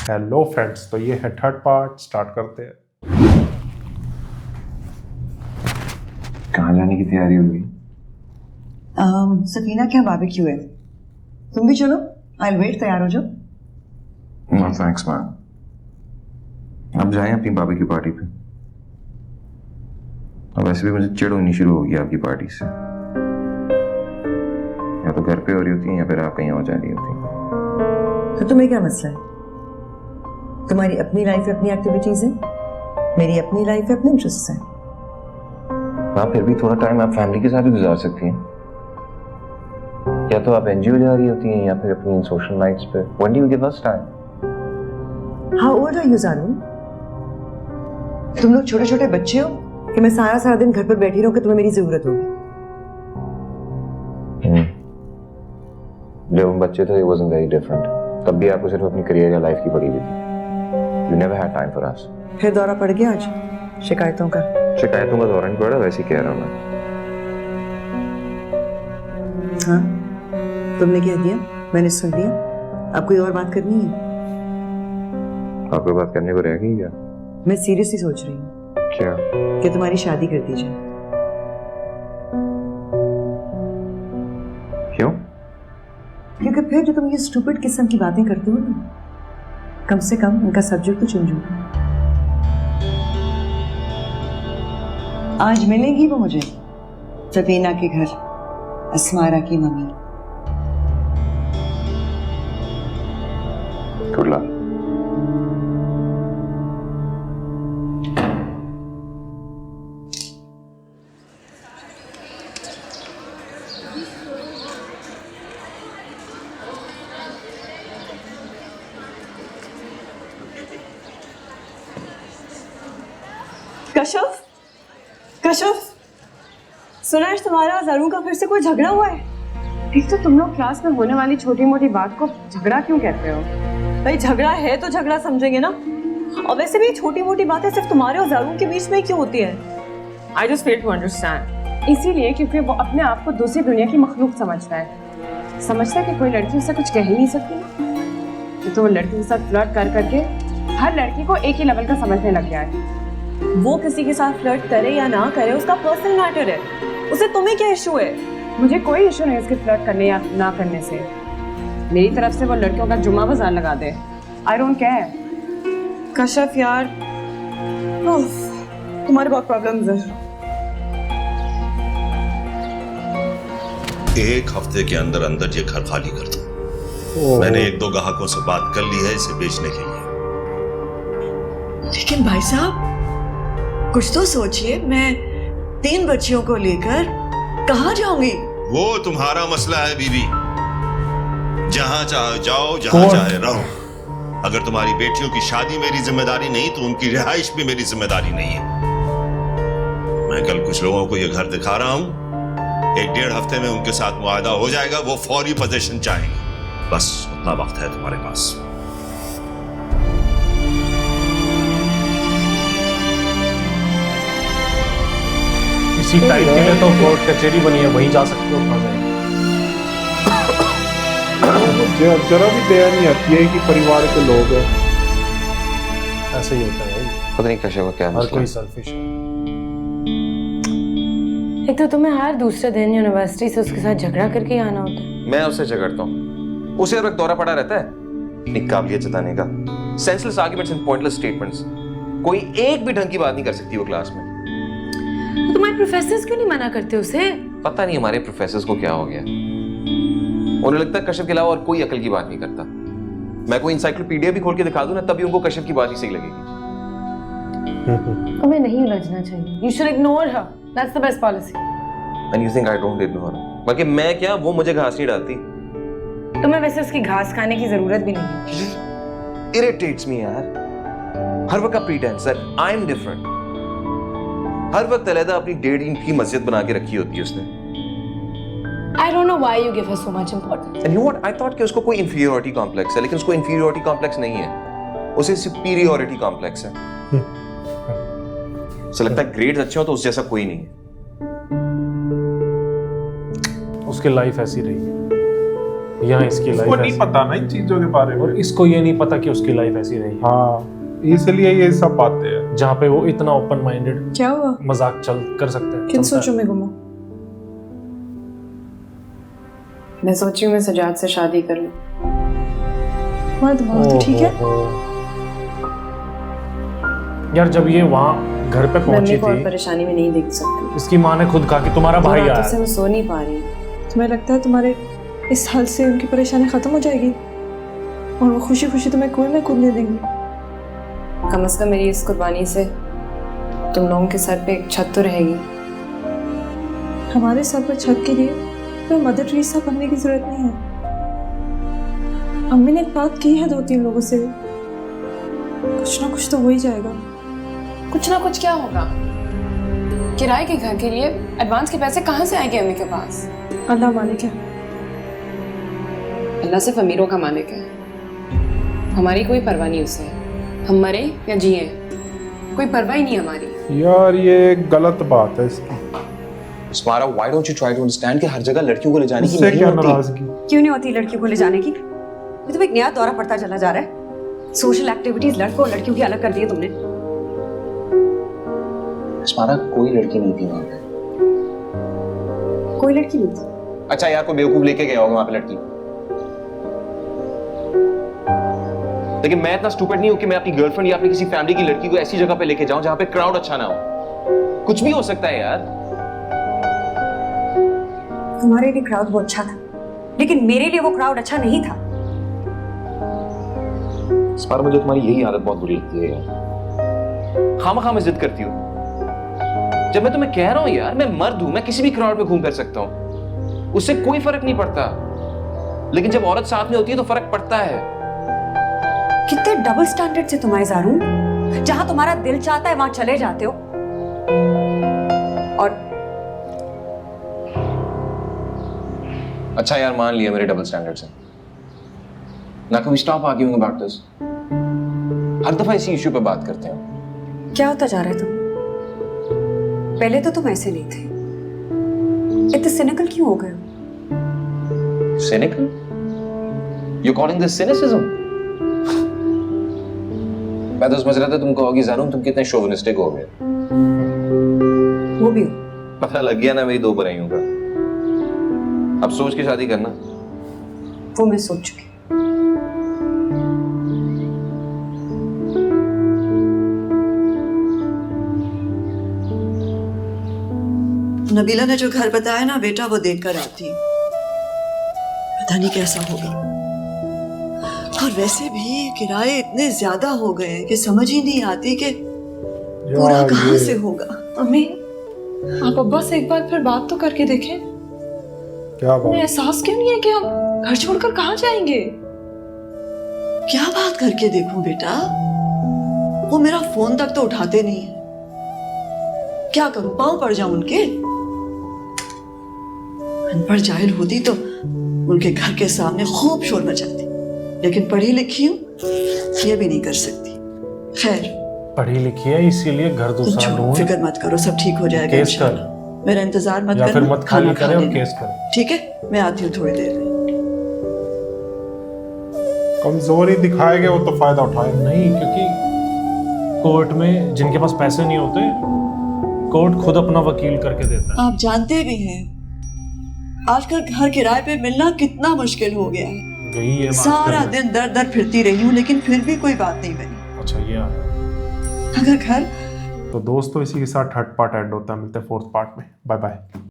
Hello friends, तो ये है थर्ड पार्ट, स्टार्ट करते हैं। कहाँ जाने की तैयारी होगी? सकीना क्या बारबेक्यू है, तुम भी चलो। आई विल वेट, तैयार हो जाओ। नो थैंक्स मैम, अब जाएं अपनी बारबेक्यू पार्टी पे। अब वैसे भी मुझे चिढ़ होनी शुरू होगी आपकी पार्टी से। या तो घर पे हो रही होती है या फिर आप कहीं और जा रही होती हैं। तो तुम्हें क्या मसला है? तुम्हारी अपनी लाइफ है, अपनी एक्टिविटीज है, मेरी अपनी लाइफ है, अपने इंटरेस्ट है। आप फिर भी थोड़ा टाइम आप फैमिली के साथ ही गुजार सकती हैं। या तो आप एनजीओ जा रही होती हैं या फिर अपनी सोशल नाइट्स पे। When do you give us time? How old are you जानू? तुम लोग छोटे छोटे बच्चे हो कि मैं सारा सारा दिन घर पर बैठी रहूं कि तुम्हें मेरी जरूरत होगी। जब हम बच्चे थे, it wasn't very different. तब भी आपको सिर्फ अपनी करियर या लाइफ की पड़ी हुई थी। You never had time for us. फिर दौरा पड़ गया आज शिकायतों का। शिकायतों का दौरा नहीं पड़ा, वैसे ही कह रहा हूँ मैं। हाँ, तुमने कह दिया, मैंने सुन लिया। अब कोई और बात करनी है? आपको बात करने को रह गई क्या? मैं सीरियसली सोच रही हूँ क्या? कि तुम्हारी शादी कर दी जाए। क्यों? क्योंकि फिर जो तुम ये स्टूपिड किस्म की बातें करते हो ना, कम से कम उनका सब्जेक्ट तो चेंज होगा। आज मिलेगी वो मुझे सफीना के घर, अस्मारा की mummy. Good luck. Kashaf, Kashaf, सुना है तुम्हारा और ज़रू का फिर से कोई झगड़ा हुआ है? एक तो तुम लोग क्लास में होने वाली छोटी मोटी बात को झगड़ा क्यों कहते हो? भाई झगड़ा है तो झगड़ा समझेंगे ना। और वैसे भी छोटी मोटी बातें सिर्फ तुम्हारे और ज़रू के बीच में ही क्यों होती है? I just fail to understand. इसीलिए क्योंकि वो अपने आप को दूसरी दुनिया की मखलूक समझता है। समझता है कि कोई लड़की उससे कुछ कह ही नहीं सकती। तो वो लड़की के साथ फ्लर्ट कर करके हर लड़की को एक ही लेवल का समझने लग गया है। वो किसी के साथ फ्लर्ट करे या ना करे उसका पर्सनल मैटर है, उसे तुम्हें क्या इशू है? मुझे कोई इशू नहीं उसके फ्लर्ट करने या ना करने से। मेरी तरफ से वो लड़कियों का जुम्मा बाजार लगा दे, I don't care. कशफ यार, तुम्हारे बहुत प्रॉब्लम्स है। एक हफ्ते के अंदर अंदर ये घर खाली कर दो। मैंने एक दो ग्राहकों से बात कर ली है इसे बेचने के लिए। लेकिन भाई साहब कुछ तो सोचिए, मैं 3 बच्चियों को लेकर कहाँ जाऊंगी? वो तुम्हारा मसला है बीवी, जहां चाहे जाओ, जहां चाहे रहो। अगर तुम्हारी बेटियों की शादी मेरी जिम्मेदारी नहीं तो उनकी रिहाइश भी मेरी जिम्मेदारी नहीं है। मैं कल कुछ लोगों को ये घर दिखा रहा हूं, 1-1.5 हफ्ते में उनके साथ मुआहदा हो जाएगा। वो फौरी पोजीशन चाहेंगे, बस उतना वक्त है तुम्हारे पास। इसी टाइप के लिए तो कोर्ट कचहरी बनी है, वहीं जा सकते हो। मुझे अब जरा भी दया नहीं आती है कि परिवार के लोग हैं। ऐसे ही होता है भाई, पता नहीं कशा का क्या हर मसला कोई है। सेल्फिश है। एक तो तुम्हें हर दूसरे दिन यूनिवर्सिटी से उसके साथ झगड़ा करके ही आना होता है। मैं उससे झगड़ता हूँ, उसे हर वक्त दौरा पड़ा रहता है अपनी काबिलियत जताने का। Senseless arguments and pointless statements. कोई एक भी ढंग की बात नहीं कर सकती वो क्लास में। तो तुम्हारे प्रोफेसर्स क्यों नहीं मना करते उसे? पता नहीं हमारे प्रोफेसर्स को क्या हो गया, उन्हें लगता है कश्यप के अलावा और कोई अकल की बात नहीं करता। मैं कोई इंसाइक्लोपीडिया भी खोल के दिखा दूं ना, तभी उनको कश्यप की बात ही सही लगेगी। तुम्हें नहीं उलझना चाहिए। You should ignore her. That's the best policy. And you think I don't ignore her? बल्कि मैं क्या, वो मुझे घास नहीं डालती। तुम्हें वैसे उसकी घास खाने की जरूरत भी नहीं है। Irritates me यार, हर वक्त का प्रीटेंस है I'm different। हर वक्त अलग अपनी 1.5 इंच की मस्जिद बना के रखी होती है उसने। I don't know why you give her so much importance. And you know what? I thought कि उसको कोई inferiority complex है, लेकिन उसको inferiority complex नहीं है, उसे superiority complex है। उसे लगता है ग्रेड्स अच्छे हो तो उस जैसा कोई नहीं है। उसकी लाइफ ऐसी रही है। यहाँ इसकी उसको लाइफ नहीं ऐसी, पता ना इन चीजों के बारे और में। इसको ये नहीं पता कि उसकी लाइफ ऐसी रही, हाँ, इसलिए ये सब बातें हैं। जहाँ पे वो इतना ओपन माइंडेड क्या हुआ? मजाक चल कर सकते हैं। किन चलता है। सोचों में गुम हो? मैं सोची हूँ मैं सजाद से शादी कर लूँ। तुम्हारा दिमाग तो ठीक है? यार जब ये वहाँ घर पे मैं पहुंची अम्मी को और थी, परेशानी में नहीं देख सकती। इसकी माँ ने खुद कहा कि तुम्हारा भाई रातों आया से है। मैं सो नहीं पा रही। तुम्हें लगता है तुम्हारे इस हल से उनकी परेशानी खत्म हो जाएगी और वो खुशी खुशी तुम्हें कुएं में कूदने देंगी? कम से कम मेरी इस कुर्बानी से तुम लोगों के सर पे एक छत तो रहेगी। हमारे सर पर छत के लिए कोई मदर टेरेसा बनने की जरूरत नहीं है। अम्मी ने एक बात की है 2-3 लोगों से, कुछ ना कुछ तो हो ही जाएगा। कुछ ना कुछ क्या होगा? किराए के घर के लिए एडवांस के पैसे कहाँ से आएंगे अम्मी के पास? अल्लाह मालिक है। अल्लाह सिर्फ अमीरों का मालिक है। हमारी कोई परवाह नहीं उसे। हम मरे या जिए कोई परवाह ही नहीं हमारी। यार ये गलत बात है इसकी। स्मारा, why don't you try to understand कि हर जगह लड़कियों को ले जाने की उससे नहीं क्या होती। नाराजगी? क्यों नहीं होती लड़कियों को ले जाने की? ये तो एक नया दौरा पड़ता चला जा रहा है। सोशल एक्टिविटीज लड़कों और लड़कियों की अलग कर दी है तुमने। स्मारा, कोई लड़की नहीं थी वहाँ पे। कोई लड़की नहीं थी? अच्छा यार, कोई बेवकूफ लेके गया होगा वहाँ पे लड़की। लेकिन मैं इतना स्टूपिड नहीं हूँ कि मैं अपनी गर्लफ्रेंड या अपनी किसी फैमिली की लड़की को ऐसी जगह पे लेके जाऊं जहाँ पे क्राउड अच्छा ना हो। कुछ भी हो सकता है यार। तुम्हारे लिए क्राउड वो अच्छा था, लेकिन मेरे लिए वो क्राउड अच्छा नहीं था। इस बार मुझे तुम्हारी यही आदत बहुत बुरी लगती है यार। खामखा मैं जिद करती हूँ। जब मैं तुम्हें कह रहा हूँ यार, मैं मर्द हूं, मैं किसी भी क्राउड में घूम फिर सकता हूँ, उससे कोई फर्क नहीं पड़ता। लेकिन जब औरत साथ में होती है तो फर्क पड़ता है। कितने डबल स्टैंडर्ड से तुम्हारे ज़ारून, जहां तुम्हारा दिल चाहता है वहां चले जाते हो और अच्छा यार, मान लिया मेरे डबल स्टैंडर्ड्स हैं। ना कभी स्टॉप आर्ग्यूइंग अबाउट दिस। हर दफा इसी इश्यू पे बात करते हैं। क्या होता जा रहा है तुम? पहले तो तुम ऐसे नहीं थे। इतने सिनिकल क्यों हो गए? Cynical? You calling this cynicism? मैं तो समझ रहा था तुम कहोगी ज़ारून तुम कितने शोविनिस्टिक हो गए। वो भी हो। पता लग गया ना मेरी 2 बुराइयों का। अब सोच के शादी करना। वो मैं सोच चुकी। नबीला ने जो घर बताया ना बेटा, वो देखकर आती। पता नहीं कैसा होगा। और वैसे भी किराए इतने ज्यादा हो गए हैं कि समझ ही नहीं आती कि पूरा यार कहाँ ये से होगा। अम्मी, आप अब्बा से एक बार फिर बात तो करके देखें। क्या उन्हें बात? एहसास क्यों नहीं है कि हम घर छोड़कर कहाँ जाएंगे? क्या बात करके देखूं बेटा? वो मेरा फोन तक तो उठाते नहीं है। क्या करूं, पांव पड़ जाऊं उनके? अनपढ़ जाहिल होती तो उनके घर के सामने खूब शोर मचाती, लेकिन पढ़ी लिखी हूं, ये भी नहीं कर सकती। खैर, पढ़ी लिखी है इसीलिए घर तुम दूसरा छोड़ो, ढूंढ, फिक्र मत करो, सब ठीक हो जाएगा केस कर। इंशाल्लाह। मेरा इंतजार मत या करना, फिर मत खाली करे और खाना केस करे। ठीक है, मैं आती हूँ थोड़ी देर में। कमजोरी दिखाएंगे वो तो फायदा उठाएंगे। नहीं, क्योंकि कोर्ट में जिनके पास पैसे नहीं होते, कोर्ट खुद अपना वकील करके देता है। आप जानते भी हैं आजकल घर किराए पे मिलना कितना मुश्किल हो गया है। यही है बात सारा करना। दिन दर दर फिरती रही हूँ, लेकिन फिर भी कोई बात नहीं बनी। अच्छा ये आ गया। अगर घर तो दोस्तों इसी के साथ थर्ड पार्ट एंड होता है। मिलते हैं 4th पार्ट में। Bye bye.